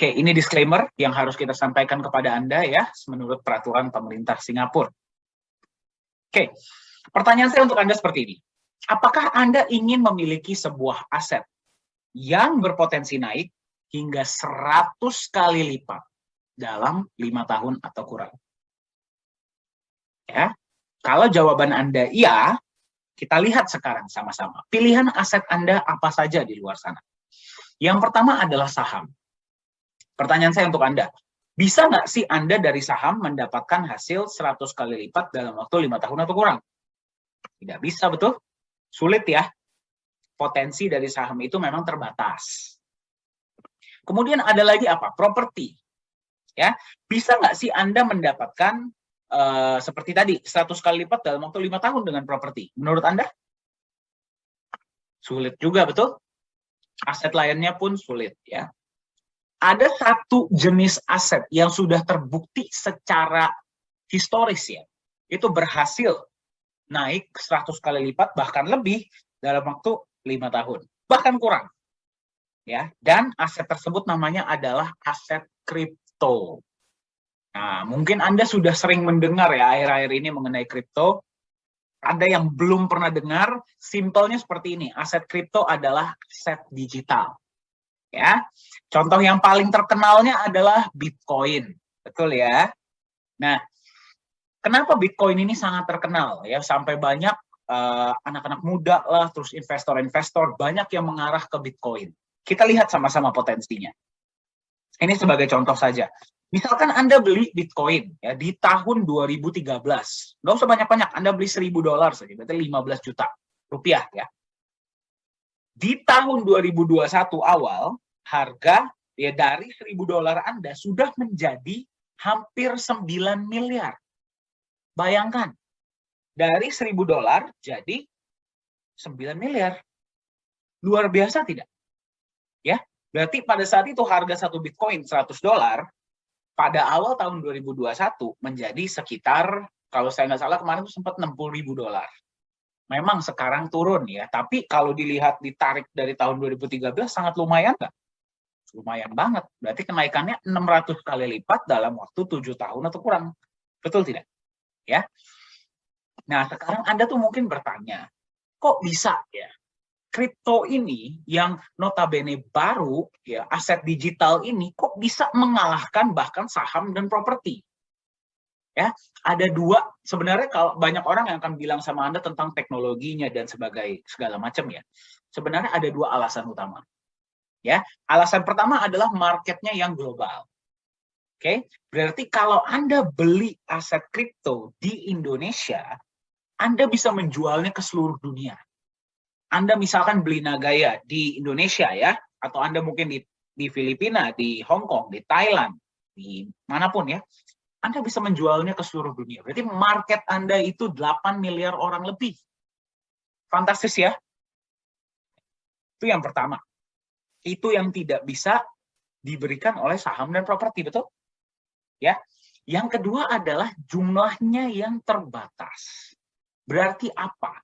Oke, ini disclaimer yang harus kita sampaikan kepada Anda ya, menurut peraturan pemerintah Singapura. Oke, pertanyaan saya untuk Anda seperti ini. Apakah Anda ingin memiliki sebuah aset yang berpotensi naik hingga 100 kali lipat dalam 5 tahun atau kurang? Ya, kalau jawaban Anda iya, kita lihat sekarang sama-sama. Pilihan aset Anda apa saja di luar sana? Yang pertama adalah saham. Pertanyaan saya untuk Anda, bisa nggak sih Anda dari saham mendapatkan hasil 100 kali lipat dalam waktu 5 tahun atau kurang? Tidak bisa, betul? Sulit ya. Potensi dari saham itu memang terbatas. Kemudian ada lagi apa? Properti. Ya, bisa nggak sih Anda mendapatkan seperti tadi 100 kali lipat dalam waktu 5 tahun dengan properti? Menurut Anda? Sulit juga, betul? Aset lainnya pun sulit ya. Ada satu jenis aset yang sudah terbukti secara historis ya, itu berhasil naik 100 kali lipat bahkan lebih dalam waktu 5 tahun, bahkan kurang. Ya, dan aset tersebut namanya adalah aset kripto. Nah, mungkin Anda sudah sering mendengar ya akhir-akhir ini mengenai kripto. Ada yang belum pernah dengar, simpelnya seperti ini. Aset kripto adalah aset digital. Ya, contoh yang paling terkenalnya adalah Bitcoin, betul ya. Nah, kenapa Bitcoin ini sangat terkenal ya, sampai banyak anak-anak muda lah, terus investor-investor banyak yang mengarah ke Bitcoin. Kita lihat sama-sama potensinya. Ini sebagai contoh saja. Misalkan Anda beli Bitcoin ya di tahun 2013, nggak usah banyak-banyak, Anda beli $1.000 saja, berarti 15 juta rupiah ya. Di tahun 2021 awal, harga ya dari $1.000 Anda sudah menjadi hampir 9 miliar. Bayangkan, dari $1.000 jadi 9 miliar. Luar biasa tidak? Ya, berarti pada saat itu harga satu Bitcoin $100, pada awal tahun 2021 menjadi sekitar, kalau saya nggak salah kemarin itu sempat $60.000. Memang sekarang turun ya, tapi kalau dilihat ditarik dari tahun 2013 sangat lumayan nggak? Lumayan banget. Berarti kenaikannya 600 kali lipat dalam waktu 7 tahun atau kurang. Betul tidak? Ya. Nah, sekarang Anda tuh mungkin bertanya, kok bisa ya? Kripto ini yang notabene baru ya, aset digital ini kok bisa mengalahkan bahkan saham dan properti? Ya, ada dua, sebenarnya kalau banyak orang yang akan bilang sama Anda tentang teknologinya dan segala macam ya. Sebenarnya ada dua alasan utama. Ya, alasan pertama adalah marketnya yang global. Oke, berarti kalau Anda beli aset kripto di Indonesia, Anda bisa menjualnya ke seluruh dunia. Anda misalkan beli Nagaya di Indonesia ya, atau Anda mungkin di Filipina, di Hong Kong, di Thailand, di manapun ya, Anda bisa menjualnya ke seluruh dunia. Berarti market Anda itu 8 miliar orang lebih. Fantastis ya. Itu yang pertama. Itu yang tidak bisa diberikan oleh saham dan properti, betul? Ya. Yang kedua adalah jumlahnya yang terbatas. Berarti apa?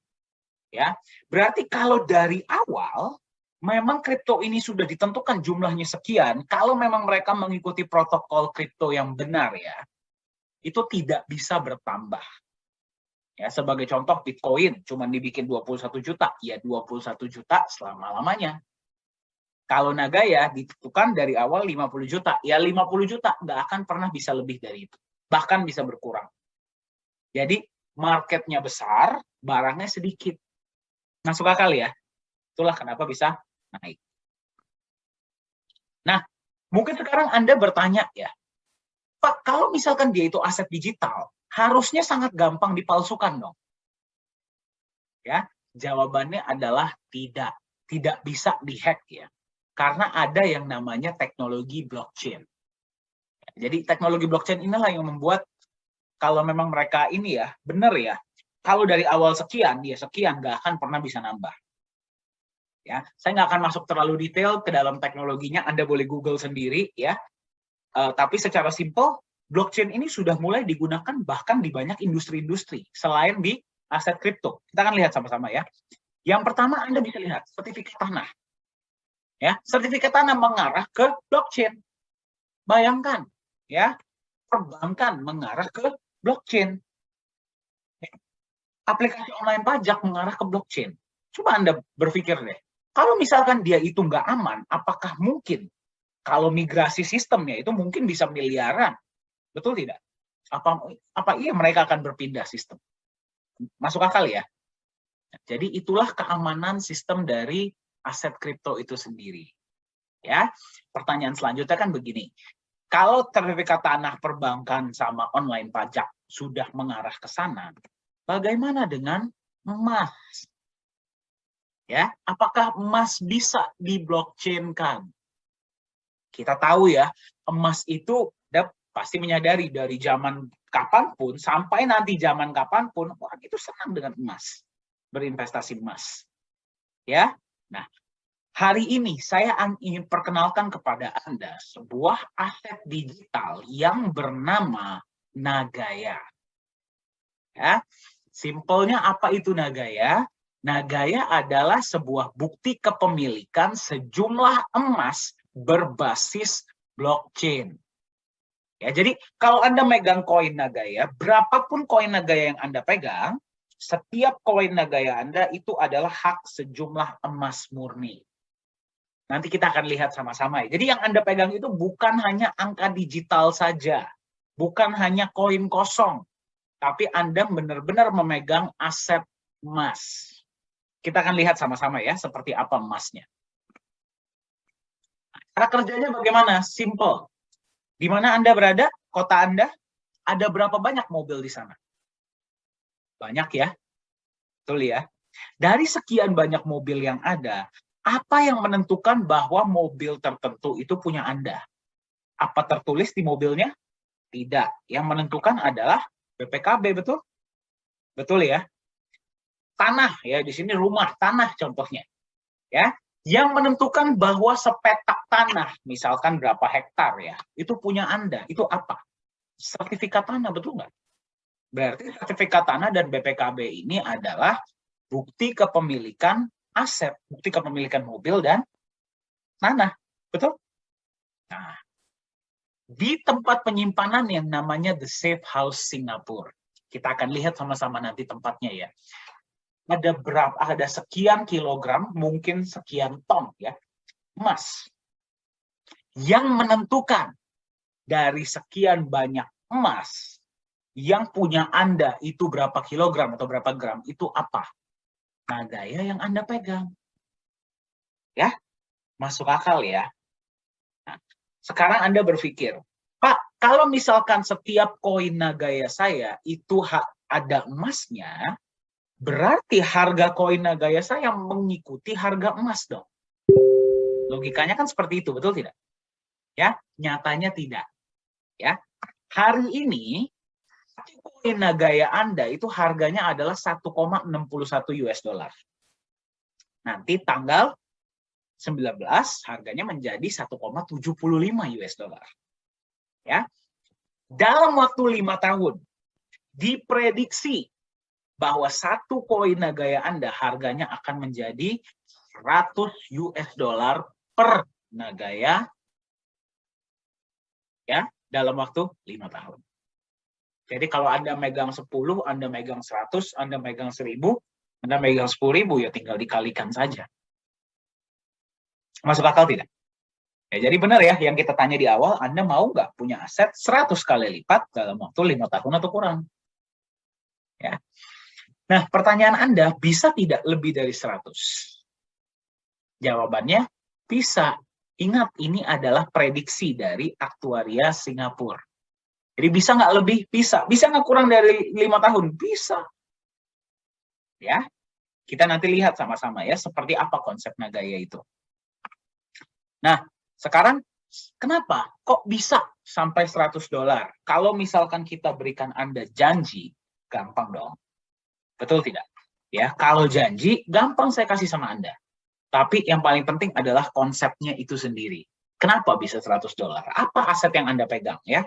Ya. Berarti kalau dari awal memang kripto ini sudah ditentukan jumlahnya sekian, kalau memang mereka mengikuti protokol kripto yang benar ya, itu tidak bisa bertambah. Ya, sebagai contoh Bitcoin cuma dibikin 21 juta, ya 21 juta selama-lamanya. Kalau Nagaya ditentukan dari awal 50 juta, ya 50 juta nggak akan pernah bisa lebih dari itu. Bahkan bisa berkurang. Jadi marketnya besar, barangnya sedikit. Masuk akal ya? Itulah kenapa bisa naik. Nah, mungkin sekarang Anda bertanya ya, Pak, kalau misalkan dia itu aset digital, harusnya sangat gampang dipalsukan dong. Ya, jawabannya adalah tidak. Tidak bisa dihack ya. Karena ada yang namanya teknologi blockchain. Jadi teknologi blockchain inilah yang membuat kalau memang mereka ini ya, benar ya, kalau dari awal sekian, dia sekian, nggak akan pernah bisa nambah. Ya, saya nggak akan masuk terlalu detail ke dalam teknologinya, Anda boleh Google sendiri ya. Tapi secara simpel, blockchain ini sudah mulai digunakan bahkan di banyak industri-industri selain di aset kripto. Kita akan lihat sama-sama ya. Yang pertama Anda bisa lihat sertifikat tanah. Ya, sertifikat tanah mengarah ke blockchain. Bayangkan, ya, perbankan mengarah ke blockchain. Aplikasi online pajak mengarah ke blockchain. Coba Anda berpikir deh, kalau misalkan dia itu nggak aman, apakah mungkin kalau migrasi sistemnya itu mungkin bisa miliaran? Betul tidak? Apa iya mereka akan berpindah sistem? Masuk akal ya? Jadi itulah keamanan sistem dari aset kripto itu sendiri. Ya, pertanyaan selanjutnya kan begini. Kalau sertifikat tanah perbankan sama online pajak sudah mengarah ke sana, bagaimana dengan emas? Ya, apakah emas bisa di-blockchain-kan? Kita tahu ya, emas itu pasti menyadari dari zaman kapanpun sampai nanti zaman kapanpun orang itu senang dengan emas, berinvestasi emas. Ya, nah hari ini saya ingin perkenalkan kepada Anda sebuah aset digital yang bernama Nagaya. Ya, simpelnya apa itu Nagaya? Nagaya adalah sebuah bukti kepemilikan sejumlah emas berbasis blockchain. Ya, jadi kalau Anda megang koin Nagaya, berapapun koin Nagaya yang Anda pegang, setiap koin Nagaya Anda itu adalah hak sejumlah emas murni. Nanti kita akan lihat sama-sama ya. Jadi yang Anda pegang itu bukan hanya angka digital saja, bukan hanya koin kosong, tapi Anda benar-benar memegang aset emas. Kita akan lihat sama-sama ya, seperti apa emasnya. Cara kerjanya bagaimana? Simple. Di mana Anda berada, kota Anda, ada berapa banyak mobil di sana? Banyak ya, betul ya. Dari sekian banyak mobil yang ada, apa yang menentukan bahwa mobil tertentu itu punya Anda? Apa tertulis di mobilnya? Tidak. Yang menentukan adalah BPKB, betul? Betul ya. Tanah ya, di sini rumah, tanah contohnya. Ya, yang menentukan bahwa sepetak tanah, misalkan berapa hektar ya, itu punya Anda. Itu apa? Sertifikat tanah, betul nggak? Berarti sertifikat tanah dan BPKB ini adalah bukti kepemilikan aset, bukti kepemilikan mobil dan tanah, betul? Nah, di tempat penyimpanan yang namanya The Safe House Singapura, kita akan lihat sama-sama nanti tempatnya ya. Ada sekian kilogram, mungkin sekian ton ya, emas. Yang menentukan dari sekian banyak emas, yang punya Anda itu berapa kilogram atau berapa gram, itu apa? Nagaya yang Anda pegang. Ya, masuk akal ya. Nah, sekarang Anda berpikir, Pak, kalau misalkan setiap koin Nagaya saya itu ada emasnya, berarti harga koin Nagaya saya mengikuti harga emas dong. Logikanya kan seperti itu, betul tidak? Ya, nyatanya tidak. Ya, hari ini koin Nagaya Anda itu harganya adalah 1,61 US dollar. Nanti tanggal 19 harganya menjadi 1,75 US dollar. Ya. Dalam waktu 5 tahun diprediksi bahwa satu koin Nagaya Anda harganya akan menjadi 100 US dollar per Nagaya ya, dalam waktu 5 tahun. Jadi kalau Anda megang 10, Anda megang 100, Anda megang 1000, Anda megang 10.000 ya tinggal dikalikan saja. Masuk akal tidak? Ya, jadi benar ya yang kita tanya di awal, Anda mau nggak punya aset 100 kali lipat dalam waktu 5 tahun atau kurang? Ya. Nah, pertanyaan Anda, bisa tidak lebih dari 100? Jawabannya, bisa. Ingat, ini adalah prediksi dari aktuaria Singapura. Jadi bisa nggak lebih? Bisa. Bisa nggak kurang dari 5 tahun? Bisa. Ya, kita nanti lihat sama-sama ya, seperti apa konsep Nagaya itu. Nah, sekarang kenapa? Kok bisa sampai 100 dolar? Kalau misalkan kita berikan Anda janji, gampang dong. Betul tidak? Ya, kalau janji, gampang saya kasih sama Anda. Tapi yang paling penting adalah konsepnya itu sendiri. Kenapa bisa 100 dolar? Apa aset yang Anda pegang ya?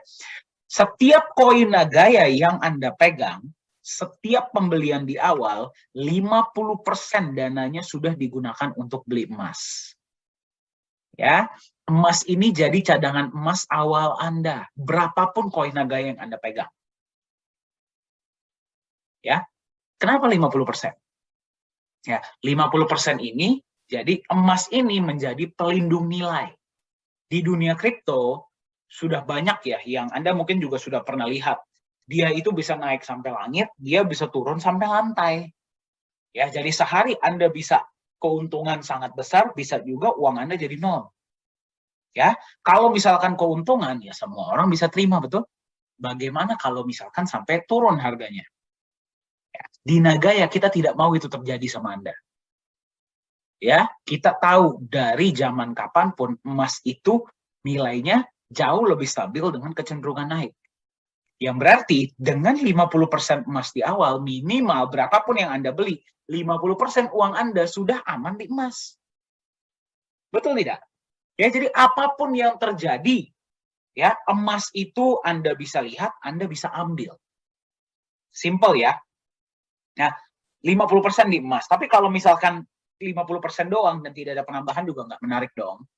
Setiap koin Nagaya yang Anda pegang, setiap pembelian di awal, 50% dananya sudah digunakan untuk beli emas. Ya, emas ini jadi cadangan emas awal Anda. Berapapun koin Nagaya yang Anda pegang. Ya, kenapa 50%? Ya, 50% ini jadi emas ini menjadi pelindung nilai. Di dunia kripto sudah banyak ya yang Anda mungkin juga sudah pernah lihat. Dia itu bisa naik sampai langit, dia bisa turun sampai lantai. Ya, jadi sehari Anda bisa keuntungan sangat besar, bisa juga uang Anda jadi nol. Ya, kalau misalkan keuntungan ya semua orang bisa terima, betul? Bagaimana kalau misalkan sampai turun harganya? Ya, di Nagaya kita tidak mau itu terjadi sama Anda. Ya, kita tahu dari zaman kapanpun emas itu nilainya jauh lebih stabil dengan kecenderungan naik. Yang berarti dengan 50% emas di awal, minimal berapapun yang Anda beli, 50% uang Anda sudah aman di emas. Betul tidak? Ya, jadi apapun yang terjadi, ya, emas itu Anda bisa lihat, Anda bisa ambil. Simple ya. Nah, 50% di emas. Tapi kalau misalkan 50% doang dan tidak ada penambahan juga nggak menarik dong.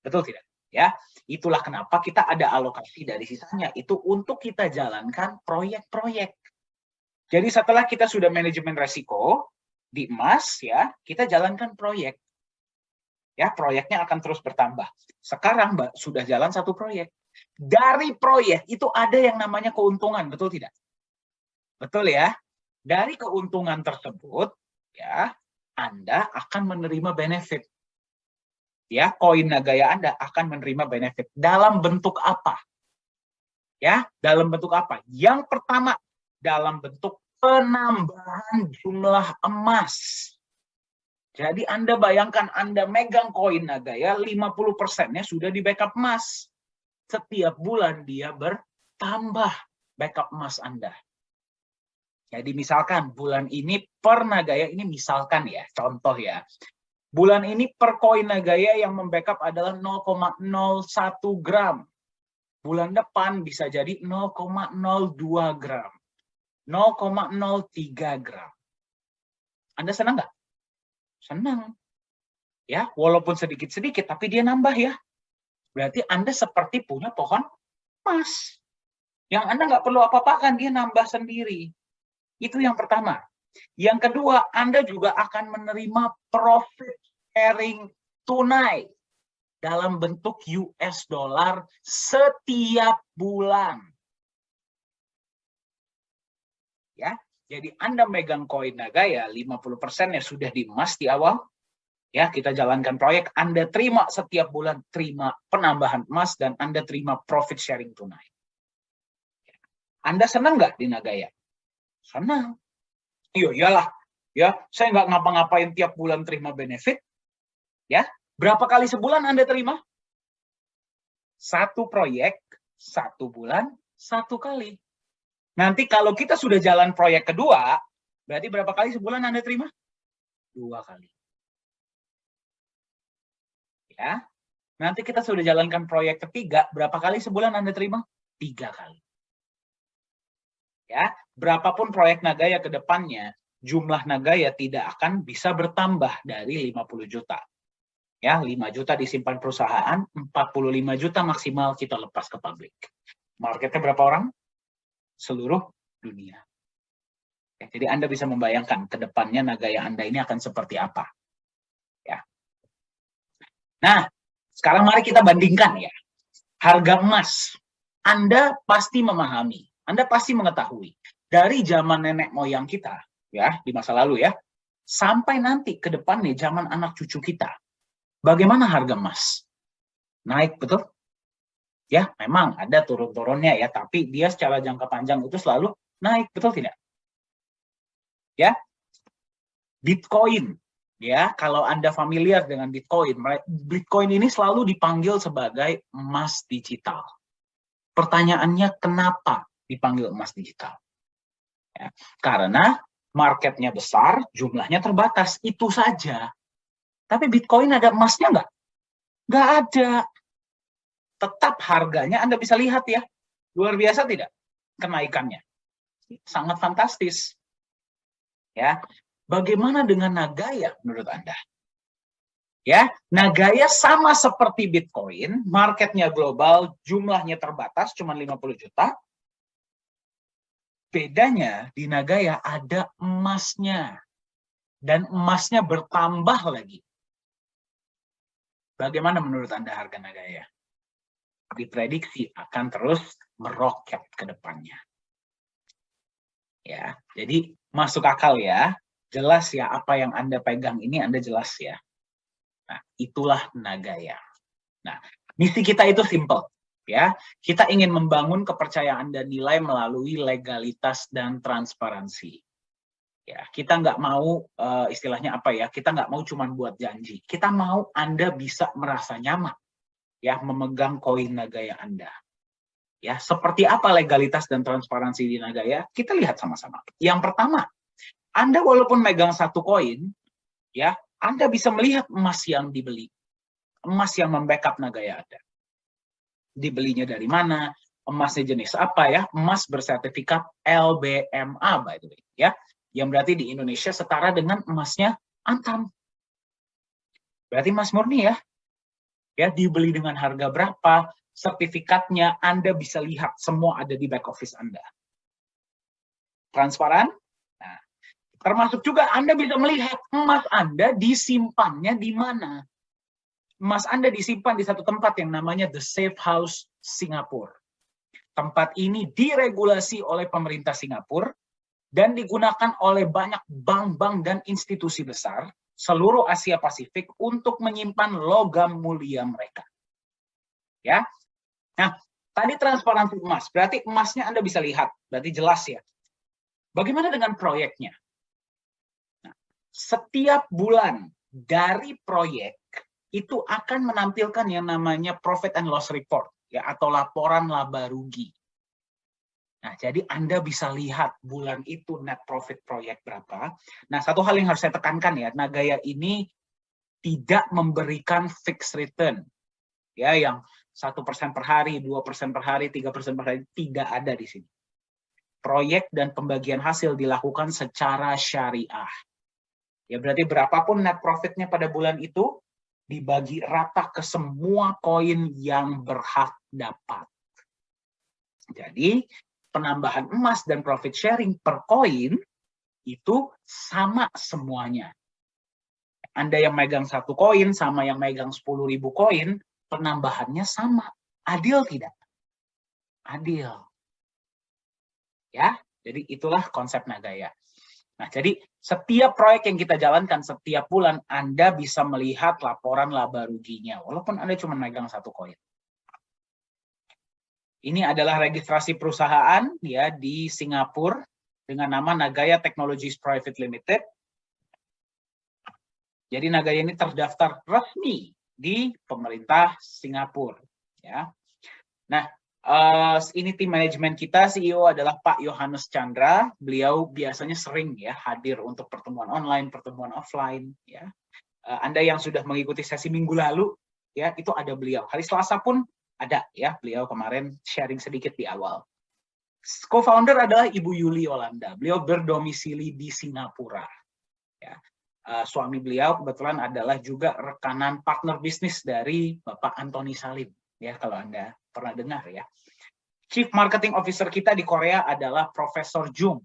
Betul tidak? Ya, itulah kenapa kita ada alokasi dari sisanya itu untuk kita jalankan proyek-proyek. Jadi setelah kita sudah manajemen resiko di emas ya, kita jalankan proyek. Ya, proyeknya akan terus bertambah. Sekarang Mbak sudah jalan satu proyek. Dari proyek itu ada yang namanya keuntungan, betul tidak? Betul ya? Dari keuntungan tersebut ya, Anda akan menerima benefit. Ya, koin Nagaya Anda akan menerima benefit dalam bentuk apa? Ya, dalam bentuk apa? Yang pertama, dalam bentuk penambahan jumlah emas. Jadi Anda bayangkan Anda megang koin Nagaya, 50%-nya sudah di backup emas. Setiap bulan dia bertambah backup emas Anda. Jadi misalkan bulan ini per Nagaya, ini misalkan ya, contoh ya. Bulan ini per koin Nagaya yang membackup adalah 0,01 gram. Bulan depan bisa jadi 0,02 gram. 0,03 gram. Anda senang nggak? Senang. Ya, walaupun sedikit-sedikit, tapi dia nambah ya. Berarti Anda seperti punya pohon emas. Yang Anda nggak perlu apa-apakan, dia nambah sendiri. Itu yang pertama. Yang kedua, Anda juga akan menerima profit sharing tunai dalam bentuk US dollar setiap bulan. Ya, jadi Anda megang koin Nagaya, 50%-nya sudah di emas di awal. Ya, kita jalankan proyek, Anda terima setiap bulan, terima penambahan emas, dan Anda terima profit sharing tunai. Anda senang nggak di Nagaya? Senang. Iya, iyalah. Ya, saya nggak ngapa-ngapain tiap bulan terima benefit. Ya, berapa kali sebulan Anda terima? Satu proyek, satu bulan, satu kali. Nanti kalau kita sudah jalan proyek kedua, berarti berapa kali sebulan Anda terima? 2 kali. Ya, nanti kita sudah jalankan proyek ketiga, berapa kali sebulan Anda terima? 3 kali. Ya, berapapun proyek Nagaya ke depannya, jumlah Nagaya tidak akan bisa bertambah dari 50 juta. Ya, 5 juta disimpan perusahaan, 45 juta maksimal kita lepas ke publik. Marketnya berapa orang? Seluruh dunia. Ya, jadi Anda bisa membayangkan ke depannya Nagaya Anda ini akan seperti apa. Ya. Nah, sekarang mari kita bandingkan ya. Harga emas. Anda pasti memahami. Anda pasti mengetahui dari zaman nenek moyang kita ya di masa lalu ya sampai nanti ke depan nih zaman anak cucu kita. Bagaimana harga emas? Naik, betul? Ya, memang ada turun-turunnya ya, tapi dia secara jangka panjang itu selalu naik, betul tidak? Ya. Bitcoin ya, kalau Anda familiar dengan Bitcoin, Bitcoin ini selalu dipanggil sebagai emas digital. Pertanyaannya kenapa dipanggil emas digital? Ya, karena marketnya besar, jumlahnya terbatas, itu saja. Tapi Bitcoin ada emasnya nggak? Nggak ada. Tetap harganya Anda bisa lihat ya. Luar biasa tidak? Kenaikannya. Sangat fantastis. Ya. Bagaimana dengan Nagaya menurut Anda? Ya, Nagaya sama seperti Bitcoin, marketnya global, jumlahnya terbatas, cuma 50 juta. Bedanya di Nagaya ada emasnya. Dan emasnya bertambah lagi. Bagaimana menurut Anda harga Nagaya? Diprediksi akan terus meroket ke depannya. Ya, jadi masuk akal ya. Jelas ya apa yang Anda pegang ini Anda jelas ya. Nah, itulah Nagaya. Nah, misi kita itu simple, ya. Kita ingin membangun kepercayaan dan nilai melalui legalitas dan transparansi. Ya, kita nggak mau istilahnya apa ya? Kita nggak mau cuma buat janji. Kita mau Anda bisa merasa nyaman, ya, memegang koin Nagaya Anda. Ya, seperti apa legalitas dan transparansi di Nagaya? Kita lihat sama-sama. Yang pertama, Anda walaupun megang satu koin, ya, Anda bisa melihat emas yang dibeli. Emas yang membackup Nagaya Anda. Dibelinya dari mana, emasnya jenis apa ya, emas bersertifikat LBMA by the way, ya, yang berarti di Indonesia setara dengan emasnya Antam. Berarti emas murni ya, dibeli dengan harga berapa, sertifikatnya Anda bisa lihat, semua ada di back office Anda. Transparan? Nah, termasuk juga Anda bisa melihat emas Anda disimpannya di mana. Emas Anda disimpan di satu tempat yang namanya The Safe House Singapura. Tempat ini diregulasi oleh pemerintah Singapura dan digunakan oleh banyak bank-bank dan institusi besar seluruh Asia Pasifik untuk menyimpan logam mulia mereka. Ya. Nah, tadi transparansi emas, berarti emasnya Anda bisa lihat, berarti jelas ya. Bagaimana dengan proyeknya? Nah, setiap bulan dari proyek itu akan menampilkan yang namanya profit and loss report, ya, atau laporan laba rugi. Nah, jadi Anda bisa lihat bulan itu net profit proyek berapa. Nah, satu hal yang harus saya tekankan ya, Nagaya ini tidak memberikan fixed return, ya, yang 1% per hari, 2% per hari, 3% per hari, tidak ada di sini. Proyek dan pembagian hasil dilakukan secara syariah. Ya, berarti berapapun net profitnya pada bulan itu, dibagi rata ke semua koin yang berhak dapat. Jadi, penambahan emas dan profit sharing per koin itu sama semuanya. Anda yang megang satu koin sama yang megang 10.000 koin, penambahannya sama. Adil tidak? Adil. Ya, jadi itulah konsep Nagaya. Nah, jadi setiap proyek yang kita jalankan setiap bulan, Anda bisa melihat laporan laba ruginya, walaupun Anda cuma megang satu koin. Ini adalah registrasi perusahaan ya di Singapura dengan nama Nagaya Technologies Private Limited. Jadi Nagaya ini terdaftar resmi di pemerintah Singapura. Ya. Nah, ini tim manajemen kita, CEO adalah Pak Yohanes Chandra. Beliau biasanya sering ya hadir untuk pertemuan online, pertemuan offline. Ya. Anda yang sudah mengikuti sesi minggu lalu, ya itu ada beliau. Hari Selasa pun ada ya, beliau kemarin sharing sedikit di awal. Co-founder adalah Ibu Yuli Yolanda. Beliau berdomisili di Singapura. Ya. Suami beliau kebetulan adalah juga rekanan partner bisnis dari Bapak Antoni Salim. Ya, kalau Anda pernah dengar ya. Chief Marketing Officer kita di Korea adalah Profesor Jung.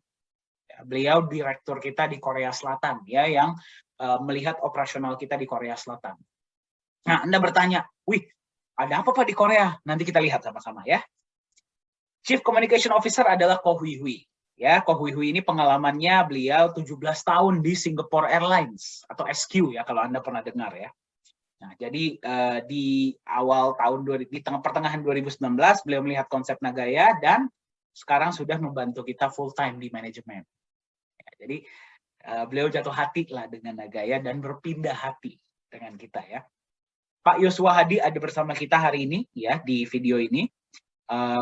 Ya, beliau direktur kita di Korea Selatan ya, yang melihat operasional kita di Korea Selatan. Nah, Anda bertanya, wih, ada apa Pak di Korea? Nanti kita lihat sama-sama ya. Chief Communication Officer adalah Ko Hui Hui. Ya, Ko Hui Hui ini pengalamannya beliau 17 tahun di Singapore Airlines atau SQ ya, kalau Anda pernah dengar ya. Nah, jadi di awal tahun di pertengahan 2019 beliau melihat konsep Nagaya dan sekarang sudah membantu kita full time di manajemen. Ya, jadi beliau jatuh hati lah dengan Nagaya dan berpindah hati dengan kita ya. Pak Yosua Hadi ada bersama kita hari ini ya di video ini.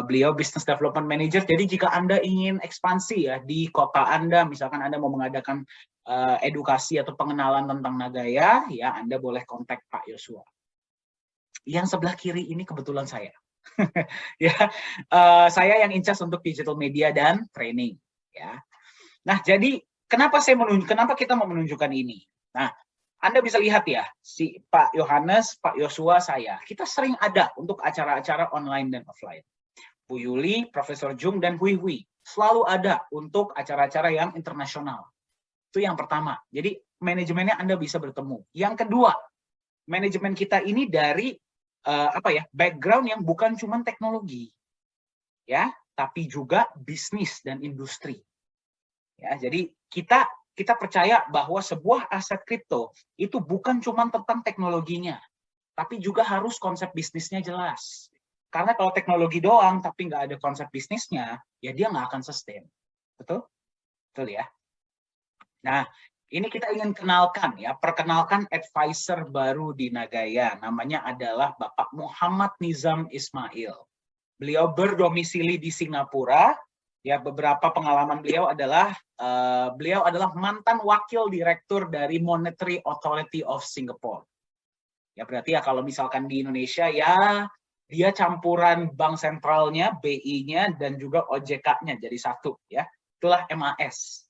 Beliau Business Development Manager. Jadi jika Anda ingin ekspansi ya di kota Anda, misalkan Anda mau mengadakan edukasi atau pengenalan tentang Nagaya, ya Anda boleh kontak Pak Yosua. Yang sebelah kiri ini kebetulan saya. Ya, saya yang in charge untuk digital media dan training. Ya. Nah, jadi kenapa kita mau menunjukkan ini? Nah, Anda bisa lihat ya, si Pak Yohanes, Pak Yosua, saya, kita sering ada untuk acara-acara online dan offline. Bu Yuli, Profesor Jung, dan Hui Hui selalu ada untuk acara-acara yang internasional. Itu yang pertama. Jadi manajemennya Anda bisa bertemu. Yang kedua, manajemen kita ini dari background yang bukan cuma teknologi, ya, tapi juga bisnis dan industri. Ya, jadi kita percaya bahwa sebuah aset kripto itu bukan cuma tentang teknologinya, tapi juga harus konsep bisnisnya jelas. Karena kalau teknologi doang tapi nggak ada konsep bisnisnya, ya dia nggak akan sustain. Betul? Betul ya? Nah, ini kita ingin perkenalkan advisor baru di Nagaya. Namanya adalah Bapak Muhammad Nizam Ismail. Beliau berdomisili di Singapura. Ya, beberapa pengalaman beliau adalah mantan wakil direktur dari Monetary Authority of Singapore. Ya, berarti ya kalau misalkan di Indonesia ya dia campuran bank sentralnya, BI-nya dan juga OJK-nya jadi satu ya. Itulah MAS.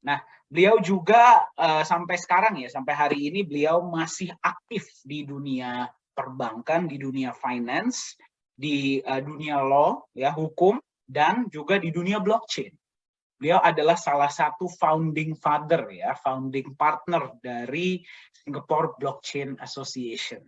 Nah, beliau juga sampai sekarang ya, sampai hari ini beliau masih aktif di dunia perbankan, di dunia finance, di dunia law ya, hukum, dan juga di dunia blockchain. Beliau adalah salah satu founding father ya, founding partner dari Singapore Blockchain Association.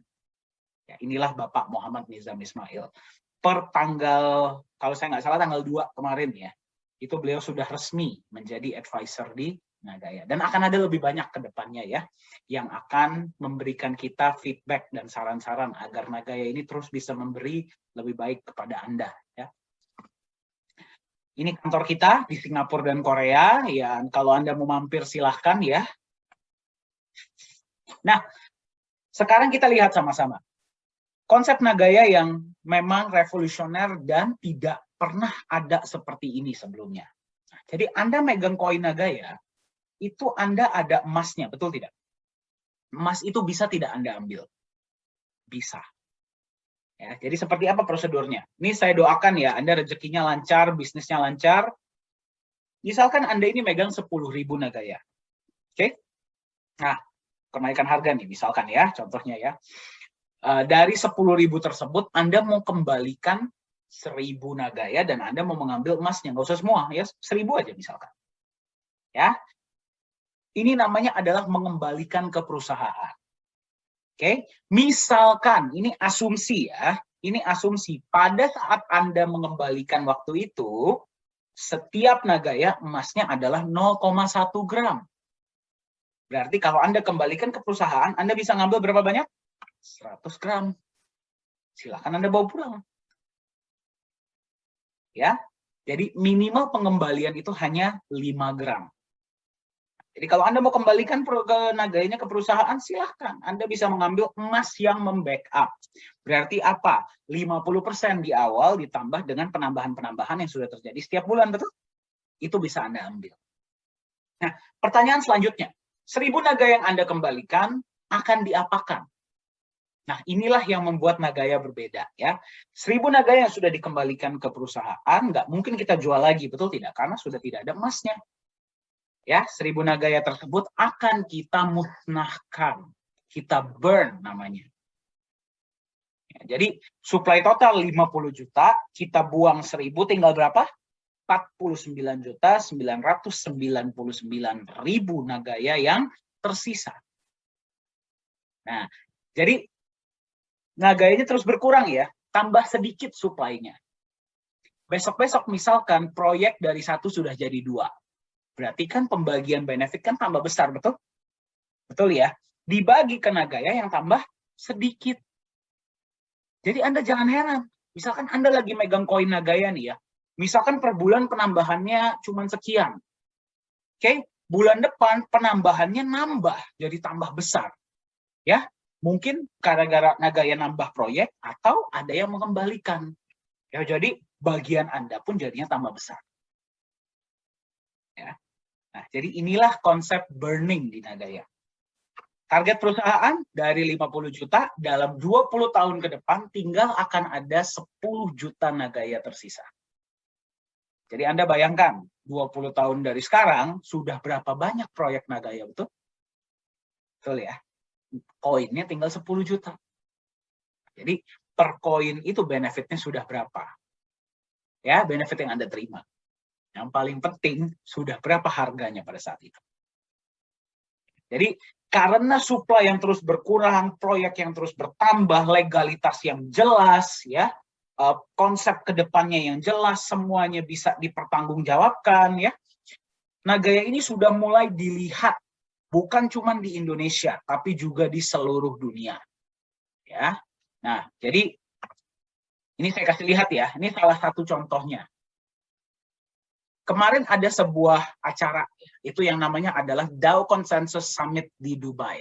Ya, inilah Bapak Muhammad Nizam Ismail. Per tanggal, kalau saya nggak salah tanggal 2 kemarin ya, itu beliau sudah resmi menjadi advisor di Nagaya. Dan akan ada lebih banyak ke depannya ya, yang akan memberikan kita feedback dan saran-saran agar Nagaya ini terus bisa memberi lebih baik kepada Anda. Ya. Ini kantor kita di Singapura dan Korea. Ya, kalau Anda mau mampir silahkan ya. Nah, sekarang kita lihat sama-sama. Konsep Nagaya yang memang revolusioner dan tidak pernah ada seperti ini sebelumnya. Jadi Anda megang koin Nagaya, itu Anda ada emasnya, betul tidak? Emas itu bisa tidak Anda ambil? Bisa. Ya, jadi seperti apa prosedurnya? Ini saya doakan ya, Anda rezekinya lancar, bisnisnya lancar. Misalkan Anda ini megang 10.000 Nagaya. Oke? Nah, kenaikan harga nih, misalkan ya, contohnya ya. Dari 10.000 tersebut, Anda mau kembalikan 1.000 Nagaya dan Anda mau mengambil emasnya. Nggak usah semua, ya 1.000 aja misalkan. Ya, ini namanya adalah mengembalikan ke perusahaan. Oke, misalkan, ini asumsi ya, ini asumsi. Pada saat Anda mengembalikan waktu itu, setiap Nagaya emasnya adalah 0,1 gram. Berarti kalau Anda kembalikan ke perusahaan, Anda bisa ngambil berapa banyak? 100 gram. Silakan Anda bawa pulang. Ya, jadi minimal pengembalian itu hanya 5 gram. Jadi kalau Anda mau kembalikan ke Nagayanya ke perusahaan, silahkan. Anda bisa mengambil emas yang membackup. Berarti apa? 50% di awal ditambah dengan penambahan-penambahan yang sudah terjadi setiap bulan, betul? Itu bisa Anda ambil. Nah, pertanyaan selanjutnya. 1.000 Nagaya yang Anda kembalikan akan diapakan? Nah, inilah yang membuat Nagaya berbeda ya. 1.000 Nagaya yang sudah dikembalikan ke perusahaan, nggak mungkin kita jual lagi, betul tidak? Karena sudah tidak ada emasnya. Ya, 1.000 Nagaya tersebut akan kita musnahkan, kita burn namanya. Ya, jadi supply total 50 juta, kita buang 1.000, tinggal berapa? 49.999.000 Nagaya yang tersisa. Nah, jadi Nagayanya terus berkurang ya, tambah sedikit supply-nya. Besok-besok misalkan proyek dari 1 sudah jadi 2. Berarti kan pembagian benefit kan tambah besar, betul? Betul ya? Dibagi ke Nagaya yang tambah sedikit. Jadi Anda jangan heran. Misalkan Anda lagi megang koin Nagaya nih ya. Misalkan per bulan penambahannya cuma sekian. Oke, bulan depan penambahannya nambah, jadi tambah besar. Ya, mungkin gara-gara Nagaya nambah proyek atau ada yang mengembalikan. Ya, jadi bagian Anda pun jadinya tambah besar. Ya. Nah, jadi inilah konsep burning di Nagaya. Target perusahaan dari 50 juta dalam 20 tahun ke depan tinggal akan ada 10 juta Nagaya tersisa. Jadi Anda bayangkan 20 tahun dari sekarang sudah berapa banyak proyek Nagaya, betul? Betul ya? koinnya tinggal 10 juta. Jadi per koin itu benefitnya sudah berapa? Ya, benefit yang Anda terima. Yang paling penting, sudah berapa harganya pada saat itu. Jadi, karena supply yang terus berkurang, proyek yang terus bertambah, legalitas yang jelas, ya, konsep kedepannya yang jelas, semuanya bisa dipertanggungjawabkan, ya. Nagaya ini sudah mulai dilihat, bukan cuma di Indonesia, tapi juga di seluruh dunia. Ya, nah, jadi ini saya kasih lihat ya, ini salah satu contohnya. Kemarin ada sebuah acara, itu yang namanya adalah DAO Consensus Summit di Dubai.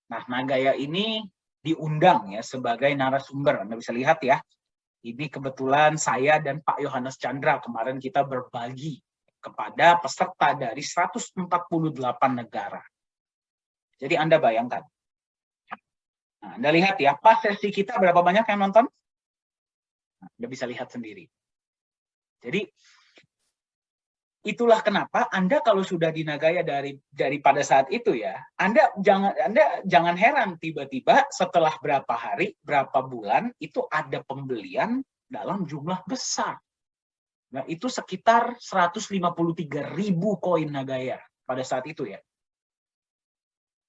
Nah, Nagaya ini diundang ya sebagai narasumber. Anda bisa lihat ya, ini kebetulan saya dan Pak Yohanes Chandra kemarin kita berbagi kepada peserta dari 148 negara. Jadi Anda bayangkan. Nah, Anda lihat ya, pas sesi kita berapa banyak yang nonton? Nah, Anda bisa lihat sendiri. Jadi, itulah kenapa Anda kalau sudah di Nagaya dari pada saat itu ya, Anda jangan heran tiba-tiba setelah berapa hari, berapa bulan itu ada pembelian dalam jumlah besar. Nah, itu sekitar 153.000 koin Nagaya pada saat itu ya.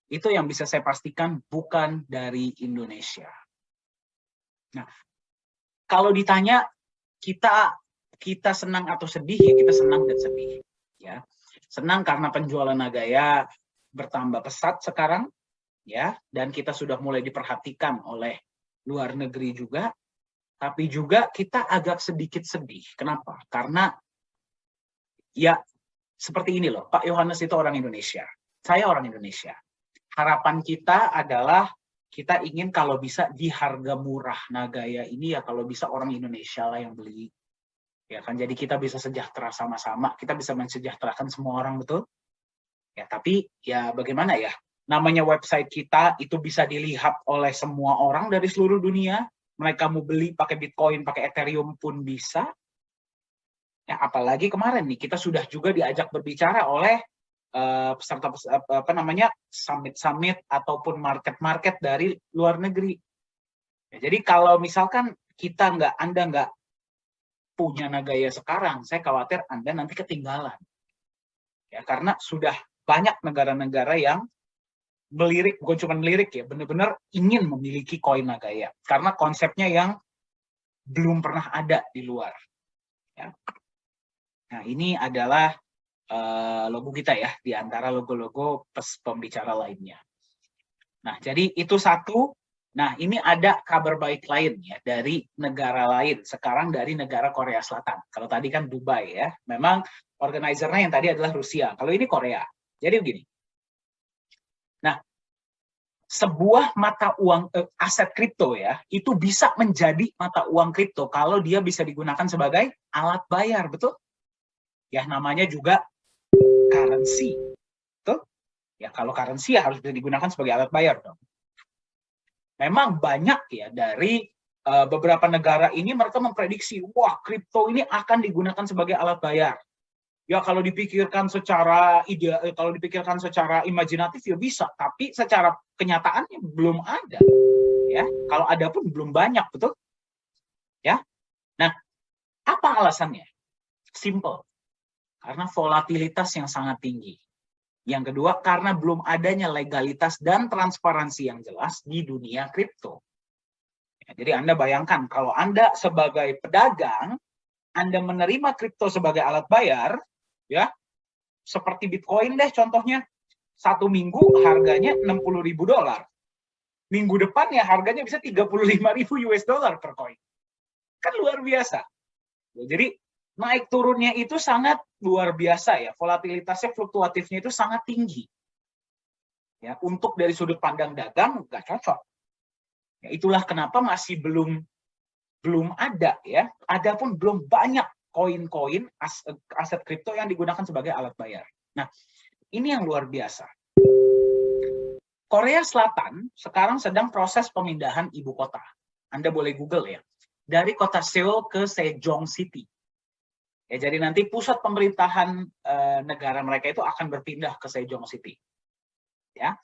Itu yang bisa saya pastikan bukan dari Indonesia. Nah, kalau ditanya kita senang atau sedih ya, kita senang dan sedih ya. Senang karena penjualan Nagaya bertambah pesat sekarang ya, dan kita sudah mulai diperhatikan oleh luar negeri juga. Tapi juga kita agak sedikit sedih. Kenapa? Karena ya seperti ini loh, Pak Yohanes itu orang Indonesia. Saya orang Indonesia. Harapan kita adalah kita ingin kalau bisa di harga murah Nagaya ini ya kalau bisa orang Indonesia lah yang beli. Ya kan, jadi kita bisa sejahtera sama-sama, kita bisa mensejahterakan semua orang, betul? Ya, tapi ya bagaimana ya? Namanya website kita itu bisa dilihat oleh semua orang dari seluruh dunia. Mereka mau beli pakai Bitcoin, pakai Ethereum pun bisa. Ya, apalagi kemarin nih kita sudah juga diajak berbicara oleh peserta summit-summit ataupun market-market dari luar negeri. Ya, jadi kalau misalkan Anda nggak punya Nagaya sekarang, saya khawatir Anda nanti ketinggalan. Ya, karena sudah banyak negara-negara yang melirik, bukan cuma melirik ya, benar-benar ingin memiliki koin Nagaya. Karena konsepnya yang belum pernah ada di luar. Ya. Nah, ini adalah logo kita ya, di antara logo-logo pembicara lainnya. Nah, jadi itu satu. Nah, ini ada kabar baik lain ya dari negara lain. Sekarang dari negara Korea Selatan. Kalau tadi kan Dubai ya. Memang organizernya yang tadi adalah Rusia. Kalau ini Korea. Jadi begini. Nah, sebuah mata uang aset kripto ya, itu bisa menjadi mata uang kripto kalau dia bisa digunakan sebagai alat bayar, betul? Ya, namanya juga currency. Betul? Ya, kalau currency ya harus bisa digunakan sebagai alat bayar dong. Memang banyak ya dari beberapa negara ini mereka memprediksi, wah kripto ini akan digunakan sebagai alat bayar. Ya kalau dipikirkan secara kalau dipikirkan secara imajinatif ya bisa, tapi secara kenyataannya belum ada. Ya, kalau ada pun belum banyak, betul? Ya. Nah, apa alasannya? Simple. Karena volatilitas yang sangat tinggi. Yang kedua, karena belum adanya legalitas dan transparansi yang jelas di dunia kripto. Ya, jadi Anda bayangkan, kalau Anda sebagai pedagang, Anda menerima kripto sebagai alat bayar, ya, seperti Bitcoin deh contohnya, 1 minggu harganya $60.000. Minggu depan ya harganya bisa 35.000 US dollar per koin. Kan luar biasa. Ya, jadi naik turunnya itu sangat luar biasa ya, volatilitasnya, fluktuatifnya itu sangat tinggi. Ya, untuk dari sudut pandang dagang nggak cocok. Ya, itulah kenapa masih belum ada ya. Adapun belum banyak koin-koin aset kripto yang digunakan sebagai alat bayar. Nah, ini yang luar biasa. Korea Selatan sekarang sedang proses pemindahan ibu kota. Anda boleh Google ya. Dari kota Seoul ke Sejong City. Ya, jadi nanti pusat pemerintahan negara mereka itu akan berpindah ke Sejong City. Ya.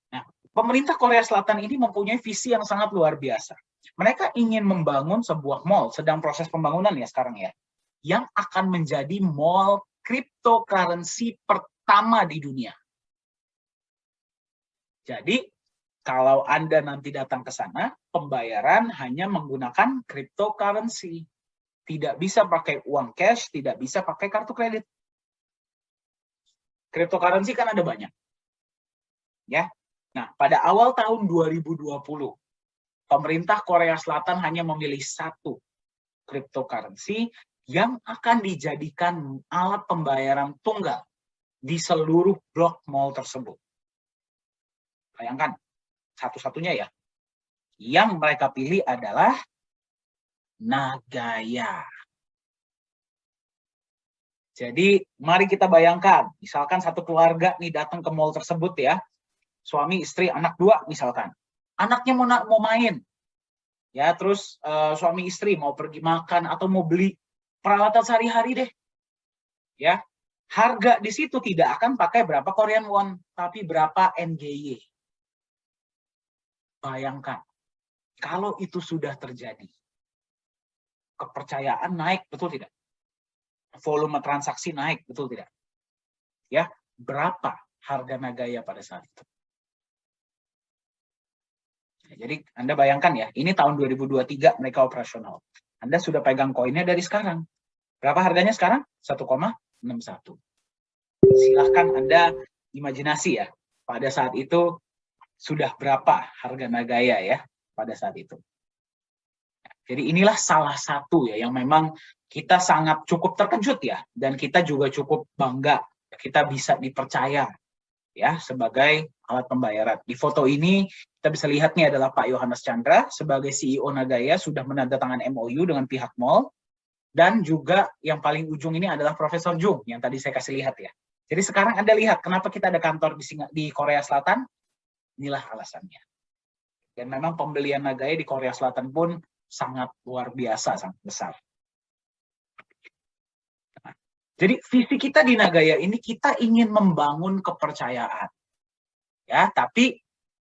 Nah, Pemerintah Korea Selatan ini mempunyai visi yang sangat luar biasa. Mereka ingin membangun sebuah mall, sedang proses pembangunan ya sekarang ya, yang akan menjadi mall cryptocurrency pertama di dunia. Jadi, kalau Anda nanti datang ke sana, pembayaran hanya menggunakan cryptocurrency. Tidak bisa pakai uang cash, tidak bisa pakai kartu kredit. Cryptocurrency kan ada banyak. Ya. Nah, pada awal tahun 2020, pemerintah Korea Selatan hanya memilih satu cryptocurrency yang akan dijadikan alat pembayaran tunggal di seluruh blok mall tersebut. Bayangkan, satu-satunya ya. Yang mereka pilih adalah Nagaya. Jadi, mari kita bayangkan, misalkan satu keluarga nih datang ke mall tersebut ya, suami, istri, anak 2 misalkan. Anaknya mau main. Ya, terus suami istri mau pergi makan atau mau beli peralatan sehari-hari deh. Ya. Harga di situ tidak akan pakai berapa Korean won, tapi berapa NGY. Bayangkan, kalau itu sudah terjadi, kepercayaan naik, betul tidak? Volume transaksi naik, betul tidak? Ya, berapa harga Nagaya pada saat itu? Jadi Anda bayangkan ya, ini tahun 2023 mereka operasional. Anda sudah pegang koinnya dari sekarang. Berapa harganya sekarang? 1,61. Silahkan Anda imajinasi ya, pada saat itu sudah berapa harga Nagaya ya pada saat itu. Jadi inilah salah satu ya yang memang kita sangat cukup terkejut ya, dan kita juga cukup bangga kita bisa dipercaya ya sebagai alat pembayaran. Di foto ini kita bisa lihat nih adalah Pak Yohanes Chandra sebagai CEO Nagaya sudah menandatangani MOU dengan pihak mall, dan juga yang paling ujung ini adalah Profesor Jung yang tadi saya kasih lihat ya. Jadi sekarang Anda lihat kenapa kita ada kantor di Korea Selatan, inilah alasannya. Dan memang pembelian Nagaya di Korea Selatan pun sangat luar biasa, sangat besar. Jadi visi kita di Nagaya ini kita ingin membangun kepercayaan, ya. Tapi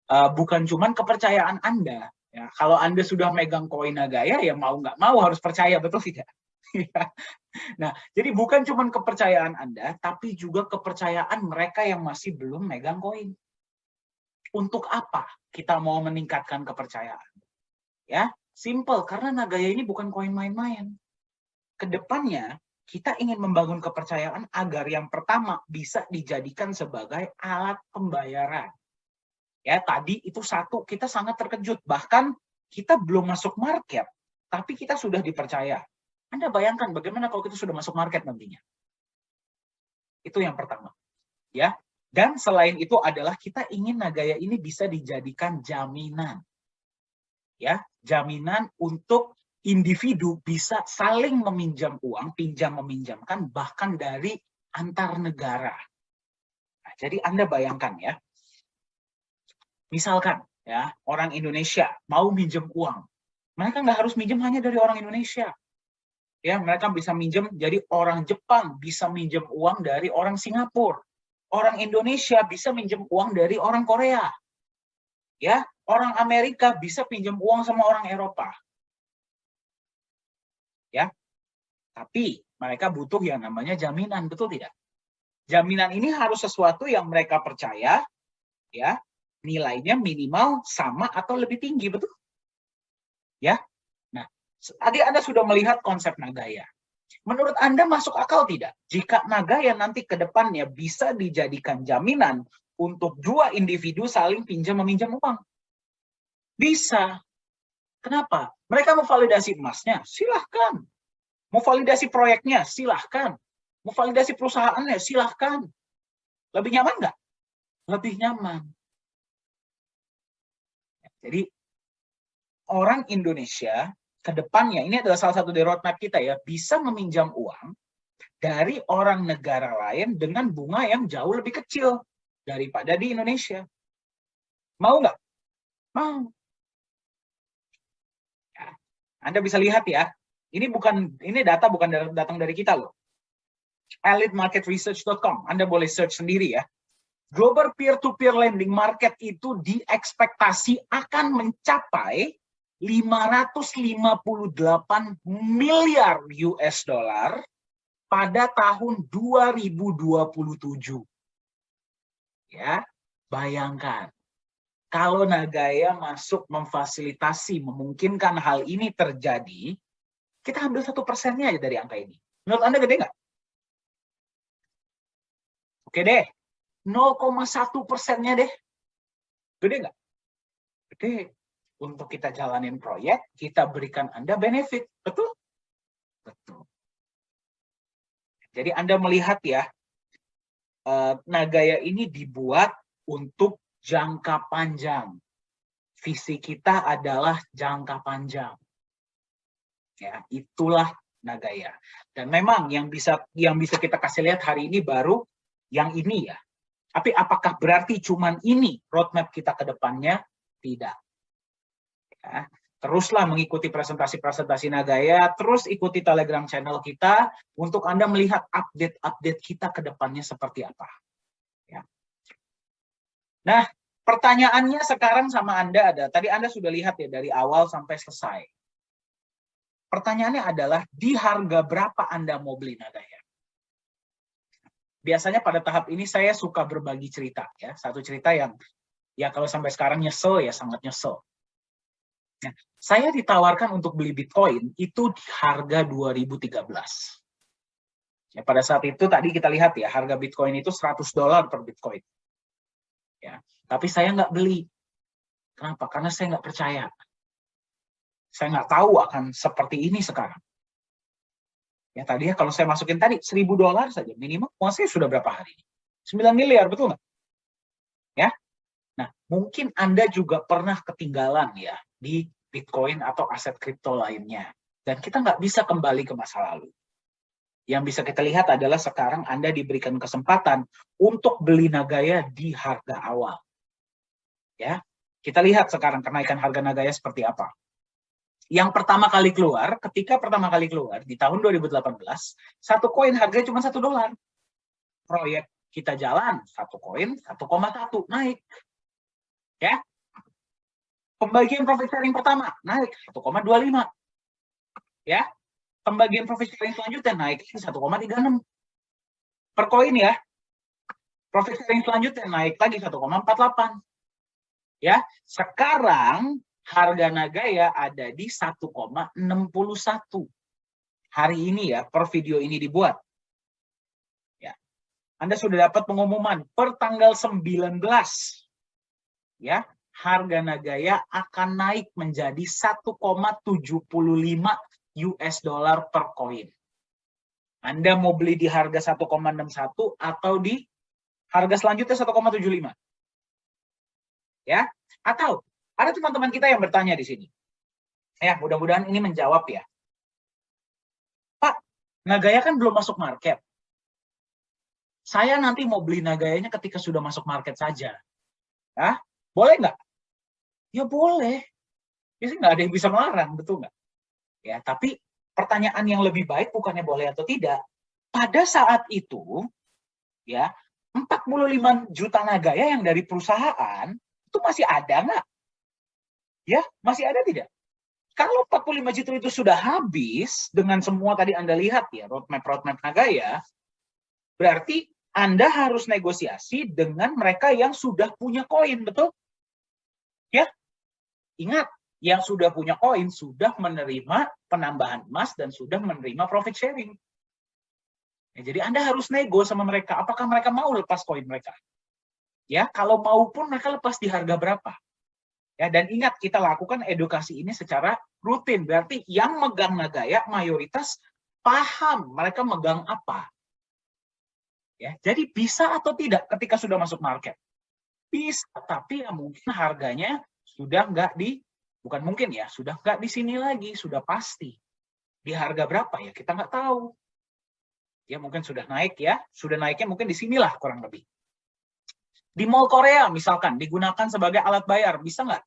bukan cuma kepercayaan Anda. Ya. Kalau Anda sudah megang koin Nagaya, ya mau nggak mau harus percaya, betul tidak? Nah, jadi bukan cuma kepercayaan Anda, tapi juga kepercayaan mereka yang masih belum megang koin. Untuk apa kita mau meningkatkan kepercayaan? Ya, simple, karena Nagaya ini bukan koin main-main. Kedepannya kita ingin membangun kepercayaan agar yang pertama bisa dijadikan sebagai alat pembayaran. Ya, tadi itu satu, kita sangat terkejut. Bahkan kita belum masuk market, tapi kita sudah dipercaya. Anda bayangkan bagaimana kalau kita sudah masuk market nantinya. Itu yang pertama. Ya. Dan selain itu adalah kita ingin Nagaya ini bisa dijadikan jaminan. Ya, jaminan untuk individu bisa saling meminjam uang, pinjam meminjamkan, bahkan dari antar negara. Nah, jadi Anda bayangkan ya, misalkan ya orang Indonesia mau minjem uang, mereka nggak harus minjem hanya dari orang Indonesia. Ya, mereka bisa minjem, jadi orang Jepang bisa minjem uang dari orang Singapura, orang Indonesia bisa minjem uang dari orang Korea, ya, orang Amerika bisa pinjam uang sama orang Eropa. Ya, tapi mereka butuh yang namanya jaminan, betul tidak? Jaminan ini harus sesuatu yang mereka percaya, ya, nilainya minimal sama atau lebih tinggi, betul? Ya, nah, tadi Anda sudah melihat konsep Nagaya. Menurut Anda masuk akal tidak jika Nagaya nanti ke depannya bisa dijadikan jaminan untuk dua individu saling pinjam meminjam uang? Bisa. Kenapa? Mereka mau validasi emasnya, silahkan. Mau validasi proyeknya, silahkan. Mau validasi perusahaannya, silahkan. Lebih nyaman nggak? Lebih nyaman. Jadi, orang Indonesia ke depannya, ini adalah salah satu dari roadmap kita ya, bisa meminjam uang dari orang negara lain dengan bunga yang jauh lebih kecil daripada di Indonesia. Mau nggak? Mau. Ya, Anda bisa lihat ya, ini data bukan datang dari kita loh. elitemarketresearch.com, Anda boleh search sendiri ya. global peer-to-peer lending market itu diekspektasi akan mencapai 558 miliar US dollar pada tahun 2027. Ya, bayangkan kalau Nagaya masuk memfasilitasi, memungkinkan hal ini terjadi, kita ambil 1%-nya aja dari angka ini. Menurut Anda gede nggak? Oke deh, 0,1%-nya deh. Gede nggak? Gede. Untuk kita jalanin proyek, kita berikan Anda benefit. Betul? Betul. Jadi Anda melihat ya, Nagaya ini dibuat untuk jangka panjang. Visi kita adalah jangka panjang. Ya, itulah Nagaya. Dan memang yang bisa kita kasih lihat hari ini baru yang ini ya. Tapi apakah berarti cuman ini roadmap kita ke depannya? Tidak. Ya, teruslah mengikuti presentasi-presentasi Nagaya, terus ikuti Telegram channel kita untuk Anda melihat update-update kita ke depannya seperti apa. Ya. Nah, pertanyaannya sekarang sama Anda ada. Tadi Anda sudah lihat ya dari awal sampai selesai. Pertanyaannya adalah di harga berapa Anda mau beli Nagaya? Biasanya pada tahap ini saya suka berbagi cerita ya. Satu cerita yang ya kalau sampai sekarang nyesel ya sangat nyesel. Nah, saya ditawarkan untuk beli Bitcoin itu di harga 2013. Ya, pada saat itu tadi kita lihat ya harga Bitcoin itu $100 per Bitcoin. Ya, tapi saya nggak beli. Kenapa? Karena saya nggak percaya. Saya nggak tahu akan seperti ini sekarang. Ya tadi ya kalau saya masukin tadi $1.000 saja minimal uang saya sudah berapa hari ini? 9 miliar, betul nggak? Ya. Nah, mungkin Anda juga pernah ketinggalan ya di Bitcoin atau aset kripto lainnya. Dan kita nggak bisa kembali ke masa lalu. Yang bisa kita lihat adalah sekarang Anda diberikan kesempatan untuk beli Nagaya di harga awal. Ya, kita lihat sekarang kenaikan harga Nagaya seperti apa. Yang pertama kali keluar, ketika pertama kali keluar di tahun 2018, satu koin harganya cuma $1. Proyek kita jalan, satu koin 1,1 naik. Ya. Pembagian profit sharing pertama naik 1,25. Ya. Pembagian profit sharing selanjutnya naik 1,36 per koin ya. Profit sharing selanjutnya naik lagi 1,48. Ya. Sekarang harga Nagaya ada di 1,61 hari ini ya, per video ini dibuat. Ya. Anda sudah dapat pengumuman per tanggal 19. Ya, harga Nagaya akan naik menjadi 1,75 US dollar per koin. Anda mau beli di harga 1,61 atau di harga selanjutnya 1,75. Ya, atau ada teman-teman kita yang bertanya di sini. Ya, mudah-mudahan ini menjawab ya. Pak, Nagaya kan belum masuk market. Saya nanti mau beli Nagayanya ketika sudah masuk market saja. Ya, boleh nggak? Ya boleh. Biasanya nggak ada yang bisa melarang, betul nggak? Ya, tapi pertanyaan yang lebih baik bukannya boleh atau tidak. Pada saat itu, ya 45 juta Nagaya yang dari perusahaan itu masih ada nggak? Ya, masih ada tidak? Kalau 45 juta itu sudah habis dengan semua tadi Anda lihat ya, roadmap Nagaya, berarti Anda harus negosiasi dengan mereka yang sudah punya koin, betul? Ya, ingat, yang sudah punya koin sudah menerima penambahan emas dan sudah menerima profit sharing. Ya, jadi Anda harus nego sama mereka, apakah mereka mau lepas koin mereka? Ya, kalau mau pun mereka lepas di harga berapa? Ya, dan ingat kita lakukan edukasi ini secara rutin. Berarti yang megang Nagaya mayoritas paham mereka megang apa. Ya, jadi bisa atau tidak ketika sudah masuk market? Bisa, tapi ya mungkin harganya sudah nggak di, bukan mungkin ya, sudah nggak di sini lagi, sudah pasti. Di harga berapa ya? Kita nggak tahu. Ya mungkin sudah naik ya, sudah naiknya mungkin di sinilah kurang lebih. Di Mall Korea misalkan digunakan sebagai alat bayar, bisa nggak?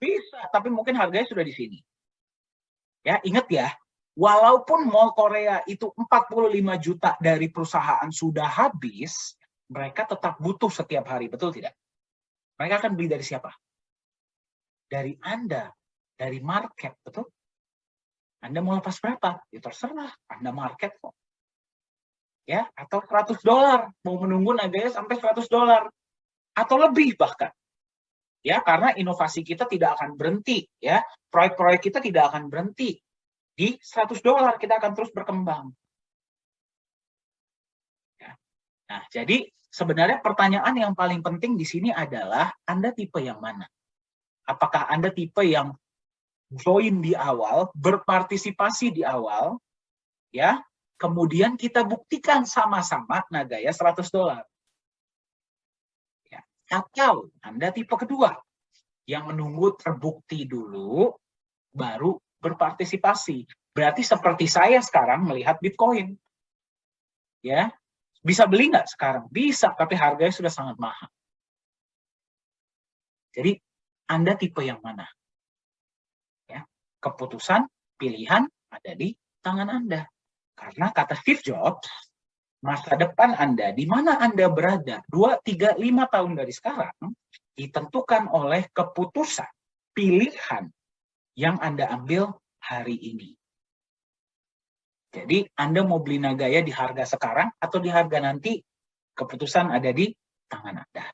Bisa, tapi mungkin harganya sudah di sini. Ya, ingat ya, walaupun Mall Korea itu 45 juta dari perusahaan sudah habis, mereka tetap butuh setiap hari, betul tidak? Mereka akan beli dari siapa? Dari Anda, dari market, betul? Anda mau lepas berapa? Ya terserah, Anda market kok. Ya, atau $100, mau menunggu naganya sampai $100 atau lebih bahkan. Ya, karena inovasi kita tidak akan berhenti, ya. Proyek-proyek kita tidak akan berhenti. Di $100 kita akan terus berkembang. Ya. Nah, jadi sebenarnya pertanyaan yang paling penting di sini adalah Anda tipe yang mana? Apakah Anda tipe yang join di awal, berpartisipasi di awal, ya, kemudian kita buktikan sama-sama nagaya $100. Ya. Atau Anda tipe kedua, yang menunggu terbukti dulu, baru berpartisipasi. Berarti seperti saya sekarang melihat Bitcoin. Ya, bisa beli nggak sekarang? Bisa, tapi harganya sudah sangat mahal. Jadi, Anda tipe yang mana? Ya, keputusan, pilihan ada di tangan Anda. Karena kata Steve Jobs, masa depan Anda, di mana Anda berada 2, 3, 5 tahun dari sekarang, ditentukan oleh keputusan, pilihan yang Anda ambil hari ini. Jadi, Anda mau beli Nagaya di harga sekarang atau di harga nanti, keputusan ada di tangan Anda.